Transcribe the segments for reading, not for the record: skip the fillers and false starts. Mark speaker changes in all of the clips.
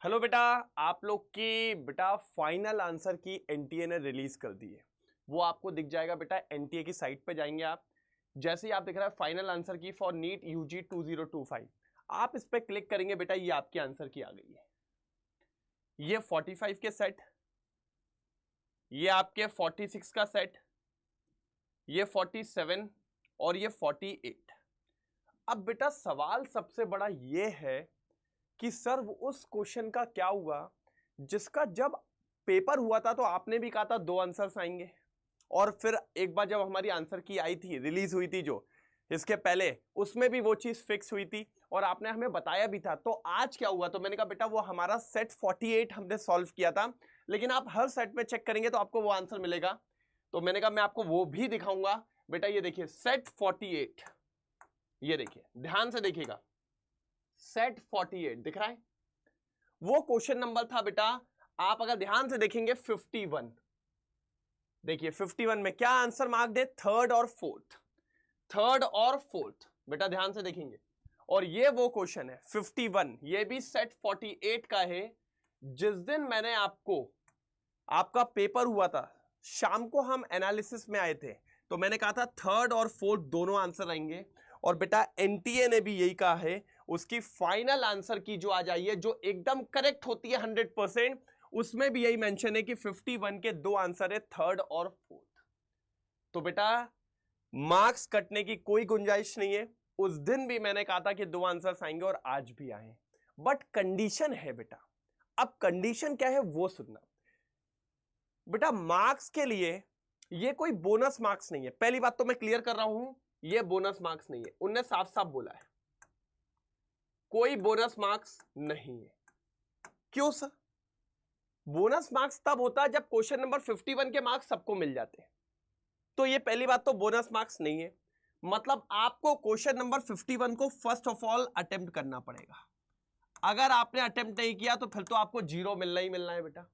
Speaker 1: Hello बेटा। आप लोग की बेटा फाइनल आंसर की एनटीए ने रिलीज कर दी है। वो आपको दिख जाएगा बेटा, एनटीए की साइट पे जाएंगे आप। जैसे ही आप दिख रहा है फाइनल आंसर की फॉर नीट यूजी 2025, आप इस पे क्लिक करेंगे बेटा, ये आपकी आंसर की आ गई है। ये 45 के सेट, ये आपके 46 का सेट, ये 47 और ये 48। अब बेटा सवाल सबसे बड़ा ये है कि सर उस क्वेश्चन का क्या हुआ जिसका जब पेपर हुआ था तो आपने भी कहा था 2 आंसर्स आएंगे, और फिर एक बार जब हमारी आंसर की आई थी, रिलीज हुई थी जो इसके पहले, उसमें भी वो चीज फिक्स हुई थी और आपने हमें बताया भी था। तो आज क्या हुआ, तो मैंने कहा बेटा वो हमारा सेट 48 हमने सॉल्व किया था, लेकिन आप हर सेट में चेक करेंगे तो आपको वो आंसर मिलेगा। तो मैंने कहा मैं आपको वो भी दिखाऊंगा। बेटा ये देखिए सेट 48, ये देखिए ध्यान से देखिएगा, सेट 48 दिख रहा है। वो क्वेश्चन नंबर था बेटा, आप अगर ध्यान से देखेंगे 51। देखिए 51 में क्या आंसर मार्क दे, थर्ड और फोर्थ, थर्ड और फोर्थ। बेटा ध्यान से देखेंगे, और ये वो क्वेश्चन है 51, ये भी सेट 48 का है। जिस दिन मैंने आपको, आपका पेपर हुआ था, शाम को हम एनालिसिस में आए थे, तो मैंने कहा था थर्ड और फोर्थ दोनों आंसर आएंगे। और बेटा एनटीए ने भी यही कहा है, उसकी फाइनल आंसर की जो आ जाइए, जो एकदम करेक्ट होती है 100%, उसमें भी यही मेंशन है कि 51 के 2 आंसर है, थर्ड और फोर्थ। तो बेटा मार्क्स कटने की कोई गुंजाइश नहीं है। उस दिन भी मैंने कहा था कि 2 आंसर्स आएंगे और आज भी आए, बट कंडीशन है बेटा। अब कंडीशन क्या है वो सुनना बेटा। मार्क्स के लिए ये कोई बोनस मार्क्स नहीं है, पहली बात तो मैं क्लियर कर रहा हूं, ये बोनस मार्क्स नहीं है। उनने साफ साफ बोला है कोई बोनस मार्क्स नहीं है। क्यों सर? बोनस मार्क्स तब होता है जब क्वेश्चन नंबर 51 के मार्क्स सबको मिल जाते हैं। तो ये पहली बात तो बोनस मार्क्स नहीं है। मतलब आपको क्वेश्चन नंबर 51 को फर्स्ट ऑफ ऑल अटेम्प्ट करना पड़ेगा। अगर आपने अटेम्प्ट नहीं किया तो फिर तो आपको 0 मिलना ही मिलना है बेटा।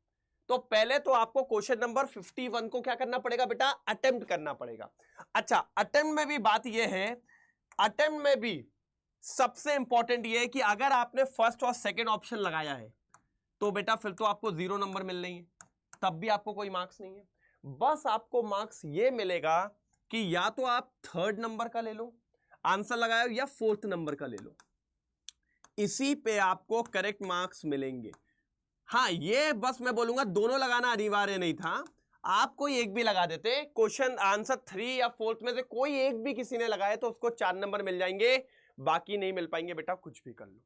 Speaker 1: तो पहले तो आपको क्वेश्चन नंबर 51 को क्या करना पड़ेगा बेटा, अटेम्प्ट करना पड़ेगा। अच्छा, अटेम्प्ट में भी बात यह है, अटेम्प्ट में भी सबसे इंपॉर्टेंट यह है कि अगर आपने फर्स्ट और सेकंड ऑप्शन लगाया है तो बेटा फिर तो आपको 0 नंबर मिल रही है, तब भी आपको कोई मार्क्स नहीं है। बस आपको मार्क्स ये मिलेगा कि या तो आप थर्ड नंबर का ले लो आंसर लगाया, या फोर्थ नंबर का ले लो, इसी पे आपको करेक्ट मार्क्स मिलेंगे। हाँ, ये बस मैं बोलूंगा दोनों लगाना अनिवार्य नहीं था, आप कोई एक भी लगा देते, क्वेश्चन आंसर 3 या 4 में से कोई एक भी किसी ने लगाया तो उसको 4 नंबर मिल जाएंगे, बाकी नहीं मिल पाएंगे बेटा, कुछ भी कर लो।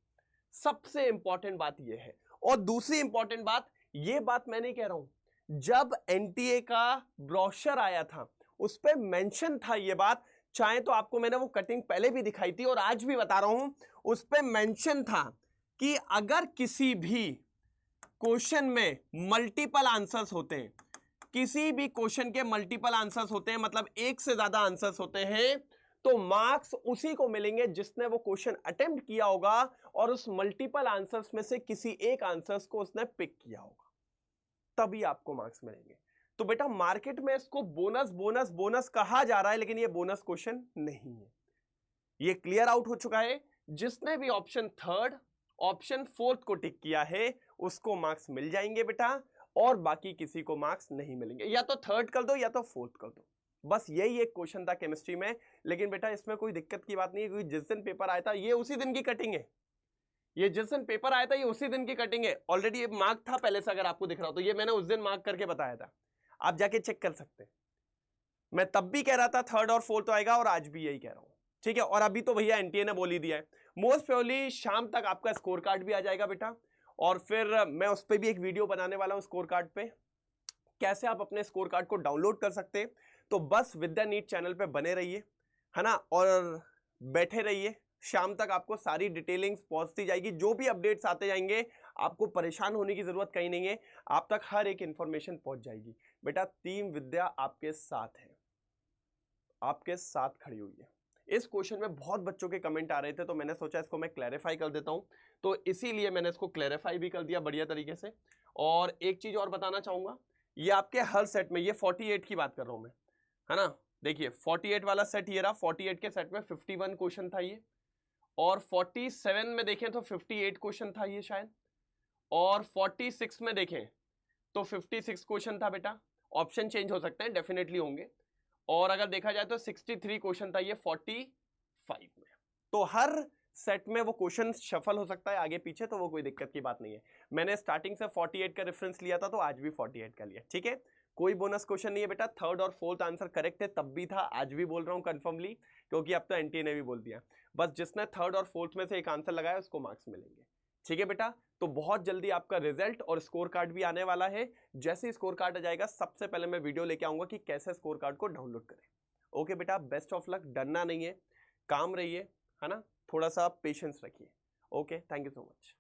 Speaker 1: सबसे इंपॉर्टेंट बात यह है। और दूसरी इंपॉर्टेंट बात, यह बात मैं नहीं कह रहा हूं, जब एनटीए का ब्रोशर आया था उस पर मेंशन था यह बात, चाहे तो आपको मैंने वो कटिंग पहले भी दिखाई थी और आज भी बता रहा हूं, उस पर मेंशन था कि अगर किसी भी क्वेश्चन में मल्टीपल आंसर्स होते हैं, किसी भी क्वेश्चन के मल्टीपल आंसर्स होते हैं, मतलब एक से ज्यादा आंसर्स होते हैं, तो मार्क्स उसी को मिलेंगे जिसने वो क्वेश्चन अटेम्प्ट किया होगा और उस मल्टीपल आंसर्स में से किसी एक आंसर्स को उसने पिक किया होगा, तभी आपको मार्क्स मिलेंगे। तो बेटा मार्केट में इसको बोनस बोनस बोनस कहा जा रहा है, लेकिन ये बोनस क्वेश्चन नहीं है। ये क्लियर आउट हो चुका है। जिसने भी ऑप्शन थर्ड, ऑप्शन फोर्थ को टिक किया है उसको मार्क्स मिल जाएंगे बेटा, और बाकी किसी को मार्क्स नहीं मिलेंगे। या तो थर्ड कर दो या तो फोर्थ कर दो, बस यही एक क्वेश्चन था केमिस्ट्री में। लेकिन बेटा इसमें कोई दिक्कत की बात नहीं है, क्योंकि जिस दिन पेपर आया था ये उसी दिन की कटिंग है। ये जिस दिन पेपर आया था ये उसी दिन की कटिंग है। ऑलरेडी ये मार्क था पहले से, अगर आपको दिख रहा हो तो ये मैंने उस दिन मार्क करके बताया था, आप जाके चेक कर सकते हैं। मैं तब भी कह रहा था थर्ड और फोर्थ आएगा और आज भी यही कह रहा हूं, ठीक है। और अभी तो भैया एनटीए ने बोल ही दिया है, मोस्ट प्रोबेबली शाम तक आपका स्कोर कार्ड भी आ जाएगा बेटा, और फिर मैं उस पर भी एक वीडियो बनाने वाला हूं स्कोर कार्ड पे, कैसे आप अपने स्कोर कार्ड को डाउनलोड कर सकते हैं। तो बस विद्या नीट चैनल पे बने रहिए, है ना, और बैठे रहिए, शाम तक आपको सारी डिटेलिंग्स पहुंचती जाएगी, जो भी अपडेट्स आते जाएंगे आपको परेशान होने की जरूरत कहीं नहीं है, आप तक हर एक इंफॉर्मेशन पहुंच जाएगी। बेटा टीम विद्या आपके साथ है, आपके साथ खड़ी हुई है। इस क्वेश्चन में बहुत बच्चों के कमेंट आ रहे थे, तो मैंने सोचा इसको मैं क्लैरिफाई कर देता हूं, तो इसीलिए मैंने इसको क्लैरिफाई भी कर दिया बढ़िया तरीके से। और एक चीज और बताना चाहूंगा, ये आपके हर सेट में, ये 48 की बात कर रहा हूं मैं, है ना, देखिए 48 वाला सेट ये रहा, 48 के सेट में 51 क्वेश्चन था ये, और 47 में देखें तो 58 क्वेश्चन था ये शायद, और 46 में देखें तो 56 क्वेश्चन था बेटा, ऑप्शन चेंज हो सकते हैं, डेफिनेटली होंगे। और अगर देखा जाए तो 63 क्वेश्चन था ये 45 में। तो हर सेट में वो क्वेश्चन शफल हो सकता है आगे पीछे, तो वो कोई दिक्कत की बात नहीं है। मैंने स्टार्टिंग से 48 का रेफरेंस लिया था, तो आज भी 48 का लिया, ठीक है। कोई बोनस क्वेश्चन नहीं है बेटा, थर्ड और फोर्थ आंसर करेक्ट है, तब भी था, आज भी बोल रहा हूं कंफर्मली, क्योंकि अब तो एनटीए ने भी बोल दिया। बस जिसने थर्ड और फोर्थ में से एक आंसर लगाया उसको मार्क्स मिलेंगे, ठीक है बेटा। तो बहुत जल्दी आपका रिजल्ट और स्कोर कार्ड भी आने वाला है। जैसे स्कोर कार्ड आ जाएगा सबसे पहले मैं वीडियो लेके आऊंगा कि कैसे स्कोर कार्ड को डाउनलोड करें। ओके बेटा, बेस्ट ऑफ लक, डरना नहीं है, काम रहिए, है ना, थोड़ा सा पेशेंस रखिए। Okay, thank you so much.